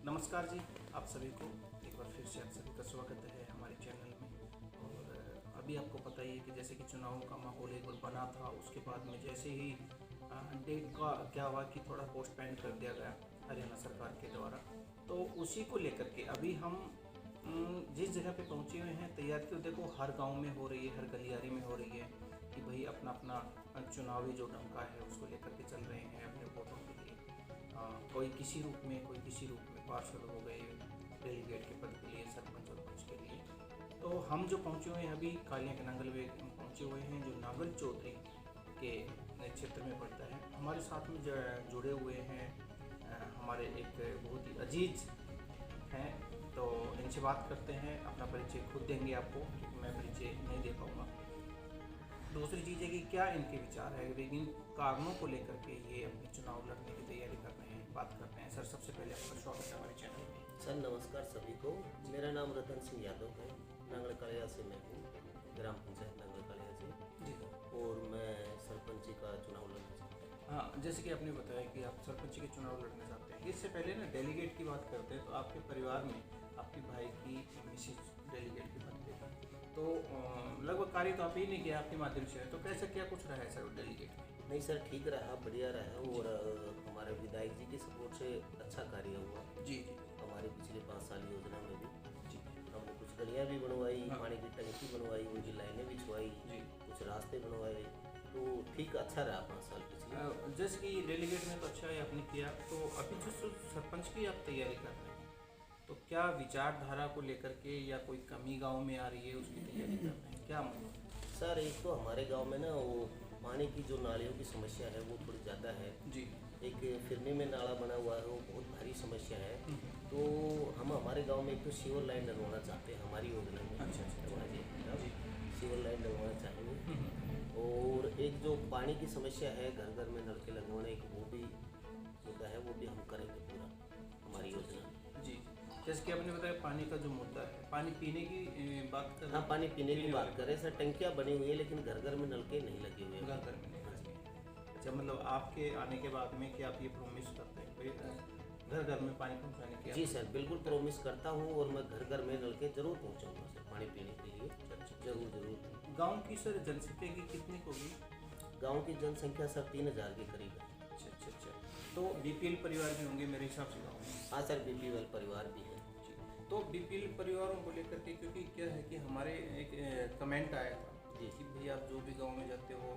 नमस्कार जी, आप सभी को एक बार फिर से आप सभी का स्वागत है हमारे चैनल में। और अभी आपको पता ही है कि जैसे कि चुनाव का माहौल एक बार बना था, उसके बाद में जैसे ही डेट का क्या हुआ कि थोड़ा पोस्टपोन कर दिया गया हरियाणा सरकार के द्वारा। तो उसी को लेकर के अभी हम जिस जगह पे पहुंचे हुए हैं, तैयारी तो देखो हर गांव में हो रही है, हर गलियारी में हो रही है कि भाई अपना अपना चुनावी जो डंका है उसको लेकर के चल रहे हैं अपने वोटों के लिए। कोई किसी रूप में, कोई किसी रूप में पार्षद हो गए, डेलीगेट के पद के लिए, सरपंच और पंच के लिए। तो हम जो पहुंचे हुए हैं अभी कालिया के नांगल में पहुंचे हुए हैं, जो नांगल चौधरी के क्षेत्र में पड़ता है। हमारे साथ में जुड़े हुए हैं हमारे एक बहुत ही अजीज हैं, तो इनसे बात करते हैं। अपना परिचय खुद देंगे आपको, क्योंकि मैं परिचय नहीं दे पाऊँगा। दूसरी चीज़ है कि क्या इनके विचार है, लेकिन कारणों को लेकर के ये अपने चुनाव लड़ने की तैयारी कर रहे हैं, बात करते हैं। सर, सबसे पहले आपका स्वागत है हमारे चैनल में। सर नमस्कार सभी को। मेरा नाम रतन सिंह यादव है, नांगल कालिया से मैं हूँ, ग्राम पंचायत नांगल कालिया से जी, और मैं सरपंची का चुनाव लड़ना चाहता हूँ। हाँ, जैसे कि आपने बताया कि आप सरपंच के चुनाव लड़ना चाहते हैं। इससे पहले ना डेलीगेट की बात करते हैं, तो आपके परिवार में आपके भाई की मिसेज डेलीगेट के बनते थे, तो लगभग कार्य तो आप ही नहीं किया आपके माध्यम से, तो कैसा क्या कुछ रहा है सर डेलीगेट में? नहीं सर, ठीक रहा, बढ़िया रहा और हमारे विधायक जी की सपोर्ट से अच्छा कार्य हुआ। जी जी हमारे पिछले 5 साल योजना में भी जी हमने कुछ गलियाँ भी बनवाई, हाँ। पानी की टंकी बनवाई, उनकी लाइनें बिछवाई, जी। कुछ रास्ते बनवाए, तो ठीक अच्छा रहा 5 साल पिछले। जैसे कि डेलीगेट में तो अच्छा है आपने किया, तो अभी जो सरपंच की आप तैयारी कर रहे हैं, तो क्या विचारधारा को लेकर के या कोई कमी गांव में आ रही है उसकी तैयारी कर रहे हैं, क्या मतलब? सर एक तो हमारे गांव में ना वो पानी की जो नालियों की समस्या है वो थोड़ी ज़्यादा है। जी। एक फिरनी में नाला बना हुआ है, वो बहुत भारी समस्या है। तो हम हमारे गांव में एक तो सीवर लाइन डलवाना चाहते हैं हमारी योजना में। अच्छा, जी। सीवर लाइन डलवाना चाहेंगे। और एक जो पानी की समस्या है, घर घर में नलके लगवाने एक वो भी मुद्दा है, वो भी हम करेंगे पूरा हमारी योजना में। जी, जैसे कि आपने बताया पानी का जो मुद्दा है, पानी पीने की बात कर रहे हाँ, हैं? पानी पीने की बात वाली। करें सर, टंकियाँ बनी हुई है लेकिन घर घर में नलके नहीं लगे हुए हैं। घर घर में नहीं लगे हैं। अच्छा, मतलब आपके आने के बाद में कि आप ये प्रोमिस करते हैं भाई घर घर में पानी पहुंचाने की? जी सर, बिल्कुल प्रॉमिस करता हूँ और मैं घर घर में नलके जरूर पहुँचाऊँगा सर, पानी पीने के लिए। जरूर जरूर। गांव की सर जनसंख्या की कितनी होगी? गांव की जनसंख्या सर 3000 के करीब है। अच्छा, तो बीपीएल परिवार भी होंगे मेरे हिसाब से गाँव में? हाँ सर, बीपीएल परिवार भी है। जी, तो बीपीएल परिवारों को लेकर के, क्योंकि क्या है कि हमारे एक कमेंट आया था जी। कि भाई आप जो भी गांव में जाते हो,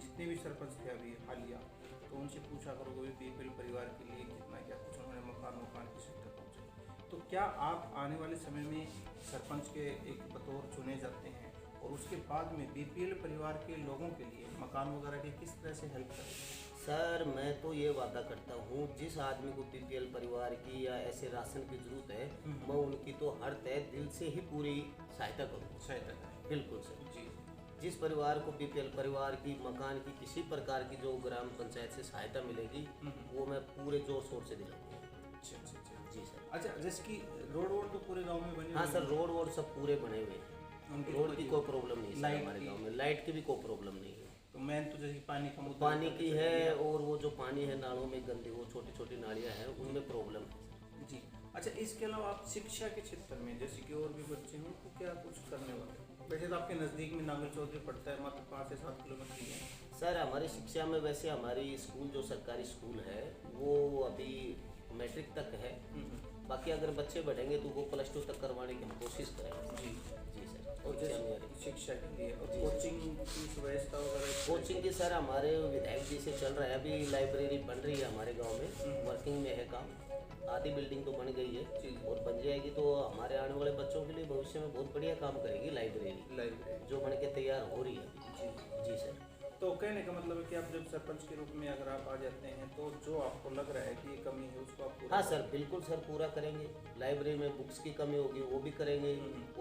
जितने भी सरपंच थे अभी हालिया, तो उनसे पूछा करो कि बीपीएल परिवार के लिए कितना क्या कुछ उन्होंने मकान की सुविधा पहुँचाई। तो क्या आप आने वाले समय में सरपंच के एक बतौर चुने जाते हैं और उसके बाद में बीपीएल परिवार के लोगों के लिए मकान वगैरह की किस तरह से हेल्प करेंगे? सर मैं तो ये वादा करता हूँ, जिस आदमी को बीपीएल परिवार की या ऐसे राशन की जरूरत है, मैं उनकी तो हर तय दिल से ही पूरी सहायता करूँ। सहायता करें। बिल्कुल सर। जी। जिस परिवार को बीपीएल परिवार की मकान की किसी प्रकार की जो ग्राम पंचायत से सहायता मिलेगी, वो मैं पूरे जोर शोर से दिलाऊंगा। अच्छा। जी सर। अच्छा, जैसे कि रोड तो पूरे गांव में बने हाँ हुए सर, हैं? रोड वोड सब पूरे बने हुए हैं। उनकी रोड की कोई प्रॉब्लम नहीं है लाइट हमारे की? गांव में। लाइट की भी कोई प्रॉब्लम नहीं है। तो मेन तो जैसे पानी का मुद्दा पानी की है, और वो जो पानी है नालों में गंदी, वो छोटी छोटी नालियाँ हैं, उनमें प्रॉब्लम है। जी। अच्छा, इसके अलावा आप शिक्षा के क्षेत्र में जैसे कि और भी बच्चे हैं, उनको क्या कुछ करने वाले हैं? वैसे तो आपके नज़दीक में नांगल चौधरी पड़ता है, मात्र 5 से 7 किलोमीटर ही है। सर हमारी शिक्षा में वैसे हमारी स्कूल जो सरकारी स्कूल है वो अभी मैट्रिक तक है। बाकी अगर बच्चे बढ़ेंगे तो वो +2 तक करवाने की हम कोशिश करेंगे। जी जी सर। और जैसे शिक्षा के लिए और कोचिंग की व्यवस्था वगैरह? कोचिंग की सर हमारे विधायक जी से चल रहा है, अभी लाइब्रेरी बन रही है हमारे गांव में, वर्किंग में है काम। आधी बिल्डिंग तो बन गई है और बन जाएगी तो हमारे आने वाले बच्चों के लिए भविष्य में बहुत बढ़िया काम करेगी लाइब्रेरी, जो बन के तैयार हो रही है। जी सर। तो कहने का मतलब है कि आप जब सरपंच के रूप में अगर आप आ जाते हैं, तो जो आपको लग रहा है कि ये कमी है उसको आप पूरा? हाँ सर, बिल्कुल सर, पूरा करेंगे। लाइब्रेरी में बुक्स की कमी होगी वो भी करेंगे,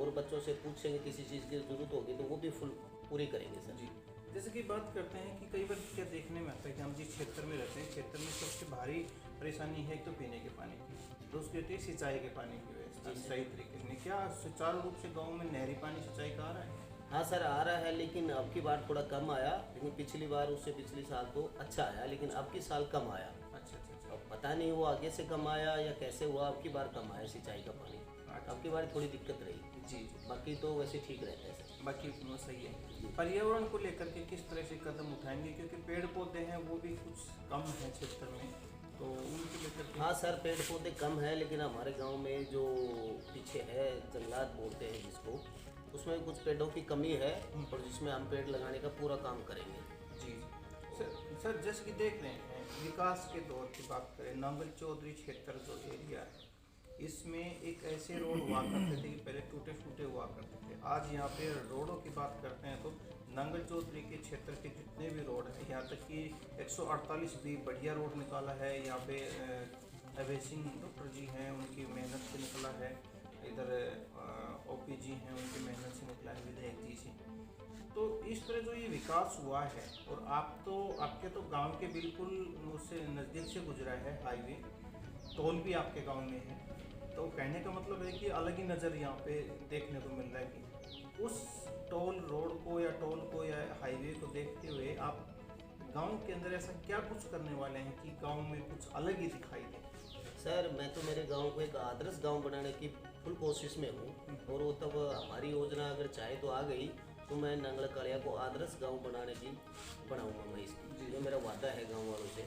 और बच्चों से पूछेंगे किसी चीज़ की जरूरत होगी तो वो भी पूरी करेंगे सर। जी। जैसे कि बात करते हैं कि कई बार क्या देखने में आता है कि हम जिस क्षेत्र में रहते हैं, क्षेत्र में सबसे भारी परेशानी है एक तो पीने के पानी की, दूसरी होती है सिंचाई के पानी की व्यवस्था सही तरीके से। क्या सुचारू रूप से गाँव में नहरी पानी सिंचाई का आ रहा है? हाँ सर, आ रहा है, लेकिन अब की बार थोड़ा कम आया, लेकिन पिछली बार उससे पिछली साल तो अच्छा आया, लेकिन अब की साल कम आया। अच्छा। अब पता नहीं वो आगे से कम आया या कैसे हुआ, अब की बार कम आया सिंचाई का पानी, अब की बार थोड़ी दिक्कत रही। जी बाकी तो वैसे ठीक रहता है सर। बाकी सही है। पर्यावरण को लेकर के किस तरह से कदम उठाएंगे, क्योंकि पेड़ पौधे हैं वो भी कुछ कम है क्षेत्र में, तो उनको लेकर के। हाँ सर, पेड़ पौधे कम है, लेकिन हमारे गांव में जो पीछे है जंगलात बोलते हैं जिसको, उसमें कुछ पेड़ों की कमी है और जिसमें हम पेड़ लगाने का पूरा काम करेंगे। जी सर जैसे कि देख रहे हैं विकास के दौर की बात करें, नांगल चौधरी क्षेत्र जो एरिया है इसमें एक ऐसे रोड हुआ करते थे कि पहले टूटे फूटे हुआ करते थे। आज यहाँ पे रोडों की बात करते हैं तो नांगल चौधरी के क्षेत्र के जितने भी रोड हैं, यहाँ तक कि 148 भी बढ़िया रोड निकाला है। यहाँ पे अभय सिंह डॉक्टर जी हैं, उनकी मेहनत से निकला है। इधर ओपी जी हैं, उनकी मेहनत से निकला है, विधायक जी से। तो इस तरह जो ये विकास हुआ है, और आपके तो गांव के बिल्कुल उससे नज़दीक से गुजरा है हाईवे, टोल भी आपके गांव में है, तो कहने का मतलब है कि अलग ही नज़र यहाँ पे देखने को मिल रहा है कि उस टोल रोड को या टोल को या हाईवे को देखते हुए आप गांव के अंदर ऐसा क्या कुछ करने वाले हैं कि गांव में कुछ अलग ही दिखाई दे। सर मैं तो मेरे गांव को एक आदर्श गांव बनाने की फुल कोशिश में हूँ, और वो तब हमारी योजना अगर चाहे तो आ गई तो मैं नंगल कड़िया को आदर्श गांव बनाने की बनाऊंगा मैं इसकी, जो मेरा वादा है गांव वालों से।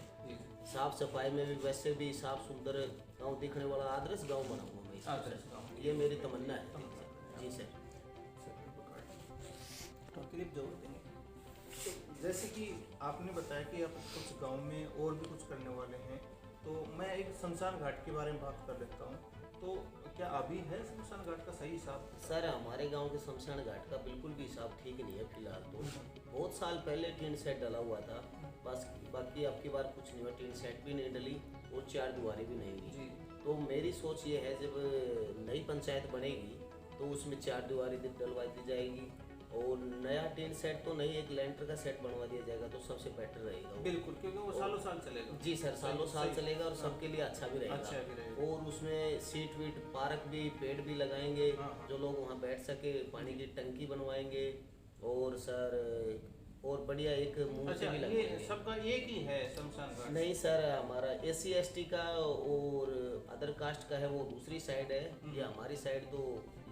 साफ सफाई में भी वैसे भी साफ सुंदर गांव दिखने वाला आदर्श गांव बनाऊंगा मैं इसकी, ये मेरी तमन्ना है। जी सर। क्लिप जरूर देंगे। तो जैसे कि आपने बताया कि आप कुछ गांव में और भी कुछ करने वाले हैं, तो मैं एक शमशान घाट के बारे में बात कर लेता हूँ। तो क्या अभी है शमशान घाट का सही हिसाब? सर हमारे गांव के शमशान घाट का बिल्कुल भी हिसाब ठीक नहीं है फिलहाल। तो बहुत साल पहले टीन सेट डला हुआ था, बस बाकी अब की बार कुछ नहीं हुआ, टीन सेट भी नहीं डली और चार दीवारी भी नहीं हुई। तो मेरी सोच ये है जब नई पंचायत बनेगी तो उसमें चार दीवारी डलवा दी जाएगी, और नया टीन सेट तो नहीं, एक लेंटर का सेट बनवा दिया जाएगा तो सबसे बेटर रहेगा। बिल्कुल, क्योंकि वो सालों साल चलेगा। जी सर, सालों साल चलेगा और सबके लिए अच्छा भी रहेगा। और उसमें सीट वीट पार्क भी, पेड़ भी लगाएंगे, जो लोग वहाँ बैठ सके, पानी की टंकी बनवाएंगे, और सर और बढ़िया एक मूर्ति भी लगाएंगे। ये सबका एक ही है शमशान घाट? नहीं सर, हमारा SC ST का और अदर कास्ट का है वो दूसरी साइड है, ये हमारी साइड तो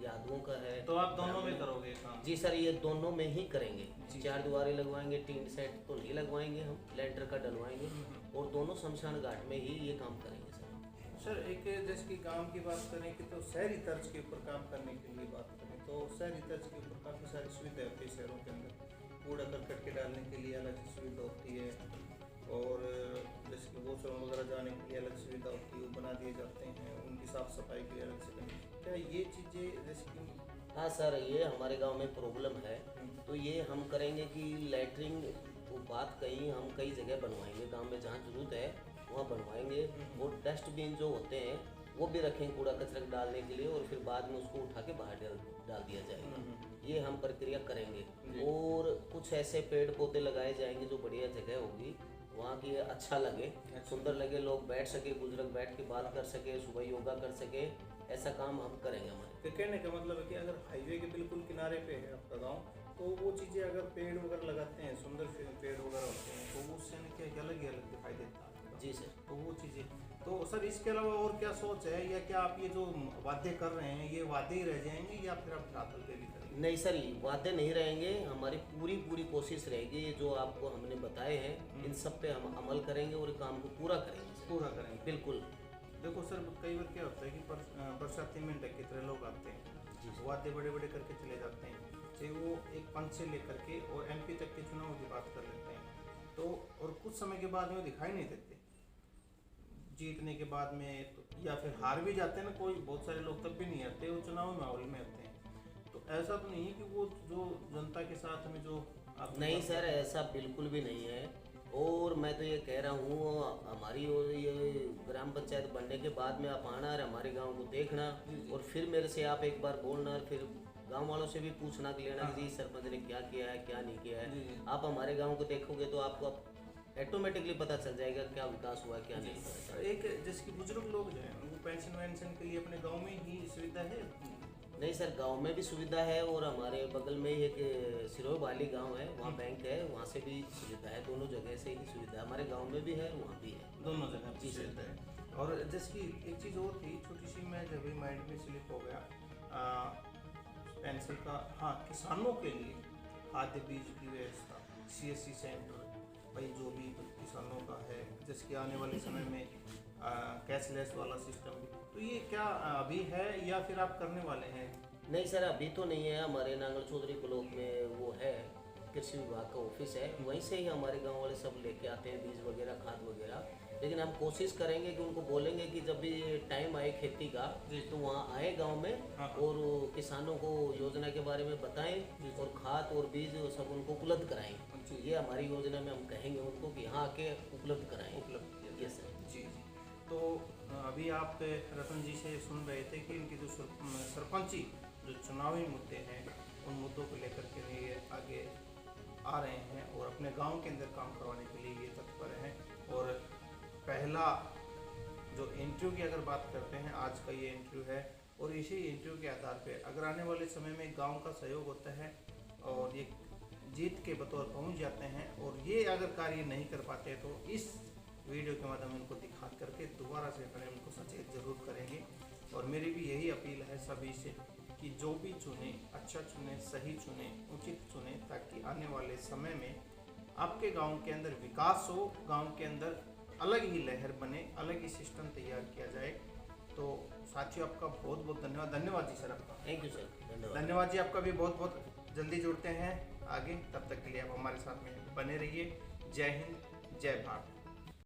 यादवों का है। तो आप दोनों में करोगे काम? जी सर, ये दोनों में ही करेंगे। चार दीवारें लगवाएंगे, टीन सेट तो नहीं लगवाएंगे हम, लेंटर का डलवाएंगे, और दोनों शमशान घाट में ही ये काम करेंगे सर। एक जैसे कि गांव की बात करें कि तो शहरी तर्ज के ऊपर काम करने के लिए बात करें तो शहरी तर्ज के ऊपर काफ़ी सारी सुविधाएं होती है शहरों के अंदर। कूड़ा करकट के डालने के लिए अलग सुविधा होती है, और जैसे कि वॉशरूम वगैरह जाने के लिए अलग सुविधा होती है, वो बना दिए जाते हैं, उनकी साफ़ सफाई के लिए अलग से करनी। क्या ये चीज़ें जैसे कि? हाँ सर, ये हमारे गांव में प्रॉब्लम है, तो ये हम करेंगे कि लैट्रिन वो बात कहीं हम कई जगह बनवाएंगे, गांव में जहाँ जरूरत है वहाँ बनवाएंगे, और डस्टबिन जो होते हैं वो भी रखेंगे कूड़ा कचरा डालने के लिए, और फिर बाद में उसको उठा के बाहर डाल दिया जाएगा। ये हम प्रक्रिया करेंगे, और कुछ ऐसे पेड़ पौधे लगाए जाएंगे जो बढ़िया जगह होगी, वहाँ की अच्छा लगे, सुंदर लगे, लोग बैठ सके, बुजुर्ग बैठ के बात कर सके, सुबह योगा कर सके, ऐसा काम हम करेंगे हमारे। तो कहने का मतलब है कि अगर हाईवे के बिल्कुल किनारे पे है आपका गांव, तो वो चीज़ें अगर पेड़ वगैरह लगाते हैं, सुंदर पेड़ वगैरह होते हैं, तो उससे क्या अलग ही अलग दिखाई देता है। जी सर। तो वो चीज़ें तो सर इसके अलावा और क्या सोच है, या क्या आप ये जो वादे कर रहे हैं ये वादे ही रह जाएंगे, या फिर आप धरातल पे भी करेंगे? नहीं सर, वादे नहीं रहेंगे, हमारी पूरी कोशिश रहेगी, जो आपको हमने बताए हैं इन सब पे हम अमल करेंगे और काम को पूरा करेंगे। बिल्कुल। देखो सर, कई बार क्या होता है कि बरसाती में डके तरह लोग आते हैं, वादे बड़े बड़े करके चले जाते हैं, चाहे वो एक पंच से लेकर के और MP तक के चुनाव की बात कर लेते हैं, तो और कुछ समय के बाद में वो दिखाई नहीं देते, जीतने के बाद में तो, या फिर हार भी जाते हैं ना, कोई बहुत सारे लोग तब भी नहीं आते, वो चुनाव माहौल में आते हैं। तो ऐसा तो नहीं है कि वो जो जनता के साथ में जो नहीं सर, ऐसा बिल्कुल भी नहीं है, और मैं तो ये कह रहा हूँ हमारी ये ग्राम पंचायत बनने के बाद में आप आना और हमारे गांव को देखना, और फिर मेरे से आप एक बार बोलना, और फिर गांव वालों से भी पूछना कि लेना कि जी सरपंच ने क्या किया है क्या नहीं किया है। आप हमारे गांव को देखोगे तो आपको ऑटोमेटिकली पता चल जाएगा क्या विकास हुआ क्या नहीं हुआ। एक जैसे कि बुजुर्ग लोग जो हैं वो पेंशन वेंशन के लिए अपने गाँव में ही सुविधा है? नहीं सर, गांव में भी सुविधा है और हमारे बगल में ही एक सिरोही वाली गांव है, वहाँ बैंक है, वहाँ से भी सुविधा है। दोनों जगह से ही सुविधा है, हमारे गांव में भी है, वहाँ भी है, दोनों जगह जी सर। सुविधा है। और जैसे कि एक चीज़ और थी छोटी सी, मैं जब भी माइंड में स्लिप हो गया पेंसिल का, हाँ, किसानों के लिए खाद्य बीज की व्यवस्था, CSC सेंटर, भाई जो भी किसानों का है, जैसे कि आने वाले समय में कैशलेस वाला सिस्टम भी, तो ये क्या अभी है या फिर आप करने वाले हैं? नहीं सर, अभी तो नहीं है। हमारे नांगल चौधरी ब्लॉक में वो है, कृषि विभाग का ऑफिस है, वहीं से ही हमारे गांव वाले सब लेके आते हैं बीज वगैरह, खाद वगैरह। लेकिन हम कोशिश करेंगे कि उनको बोलेंगे कि जब भी टाइम आए खेती का तो वहाँ आए गांव में, हाँ। और किसानों को योजना के बारे में बताएं और खाद और बीज सब उनको उपलब्ध कराएं। ये हमारी योजना में हम कहेंगे उनको कि यहाँ आके उपलब्ध कराएं। उपलब्ध, ये सर। जी। तो अभी आप रतन जी से सुन रहे थे कि इनकी जो सरपंची जो चुनावी मुद्दे हैं, उन मुद्दों को लेकर के ये आगे आ रहे हैं और अपने गांव के अंदर काम करवाने के लिए ये तत्पर हैं। और पहला जो इंटरव्यू की अगर बात करते हैं, आज का ये इंटरव्यू है, और इसी इंटरव्यू के आधार पे अगर आने वाले समय में गांव का सहयोग होता है और ये जीत के बतौर पहुंच जाते हैं, और ये अगर कार्य नहीं कर पाते तो इस वीडियो के माध्यम इनको दिखा करके दोबारा से अपने उनको सचेत जरूर करेंगे। और मेरी भी यही अपील है सभी से कि जो भी चुने अच्छा चुने, सही चुने, उचित चुने, ताकि आने वाले समय में आपके गांव के अंदर विकास हो, गांव के अंदर अलग ही लहर बने, अलग ही सिस्टम तैयार किया जाए। तो साथियों, आपका बहुत बहुत धन्यवाद। धन्यवाद जी सर आपका। थैंक यू सर, धन्यवाद। धन्यवाद जी आपका भी बहुत बहुत। जल्दी जुड़ते हैं आगे, तब तक के लिए आप हमारे साथ में बने रहिए। जय हिंद, जय भारत।